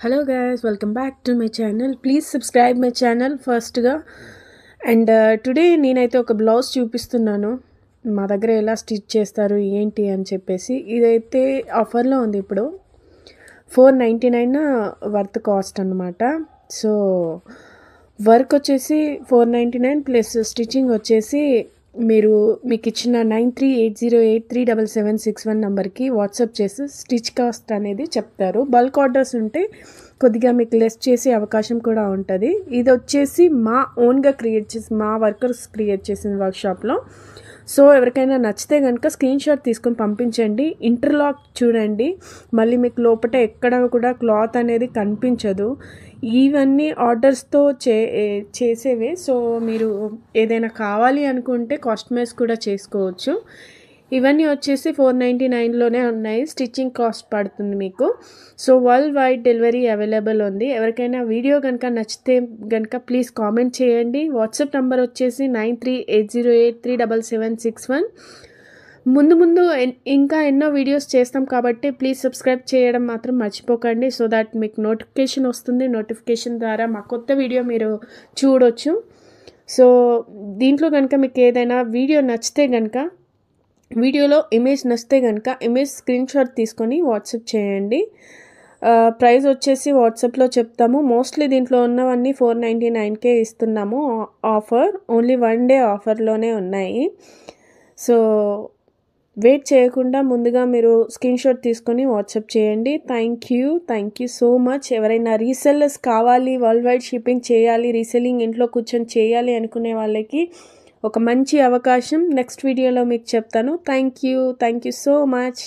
Hello guys, welcome back to my channel. Please subscribe my channel first ga. And today నేనైతే ఒక blouse చూపిస్తున్నాను. మా దగ్గర ఎలా స్టిచ్ చేస్తారు ఏంటి అని చెప్పేసి. ఇదైతే ఆఫర్లో ఉంది ఇప్పుడు. 499 వర్త్ కాస్ట్ అన్నమాట. సో వర్క్ వచ్చేసి 499 ప్లస్ స్టిచ్చింగ్ వచ్చేసి మీకు ఇచ్చిన 9380837761 నంబర్కి వాట్సాప్ చేసి స్టిచ్ కాస్ట్ అనేది చెప్తారు. బల్క్ ఆర్డర్స్ ఉంటే కొద్దిగా మీకు లెస్ చేసే అవకాశం కూడా ఉంటుంది. ఇది వచ్చేసి మా ఓన్గా మా వర్కర్స్ క్రియేట్ చేసిన వర్క్షాప్లో. సో ఎవరికైనా నచ్చితే కనుక స్క్రీన్ షాట్ తీసుకొని పంపించండి. ఇంటర్లాక్ చూడండి, మళ్ళీ మీకు లోపల ఎక్కడ కూడా క్లాత్ అనేది కనిపించదు. ఇవన్నీ ఆర్డర్స్తో చేసేవే. సో మీరు ఏదైనా కావాలి అనుకుంటే కస్టమైజ్ కూడా చేసుకోవచ్చు. ఇవన్నీ వచ్చేసి 499లోనే ఉన్నాయి. స్టిచ్చింగ్ కాస్ట్ పడుతుంది మీకు. So world wide delivery available ఉంది. ఎవరికైనా వీడియో కనుక నచ్చితే కనుక ప్లీజ్ కామెంట్ చేయండి. వాట్సాప్ నెంబర్ వచ్చేసి 9380837761. ముందు ఇంకా ఎన్నో వీడియోస్ చేస్తాం కాబట్టి ప్లీజ్ సబ్స్క్రైబ్ చేయడం మాత్రం మర్చిపోకండి. సో దట్ మీకు నోటిఫికేషన్ వస్తుంది. నోటిఫికేషన్ ద్వారా మా కొత్త వీడియో మీరు చూడొచ్చు. సో దీంట్లో కనుక మీకు ఏదైనా వీడియో నచ్చితే కనుక వీడియోలో ఇమేజ్ నచ్చితే కనుక ఇమేజ్ స్క్రీన్ షాట్ తీసుకొని వాట్సాప్ చేయండి. ప్రైస్ వచ్చేసి వాట్సాప్లో చెప్తాము. మోస్ట్లీ దీంట్లో ఉన్నవన్నీ 499కే ఇస్తున్నాము. ఆఫర్ ఓన్లీ 1 డే ఆఫర్లోనే ఉన్నాయి. సో వెయిట్ చేయకుండా ముందుగా మీరు స్క్రీన్ షాట్ తీసుకొని వాట్సాప్ చేయండి. Thank you so much. ఎవరైనా రీసెల్లర్స్ కావాలి, వరల్డ్ వైడ్ షిప్పింగ్ చేయాలి, రీసెల్లింగ్ ఇంట్లో కూర్చొని చేయాలి అనుకునే వాళ్ళకి ఒక మంచి అవకాశం నెక్స్ట్ వీడియోలో మీకు చెప్తాను. Thank you so much.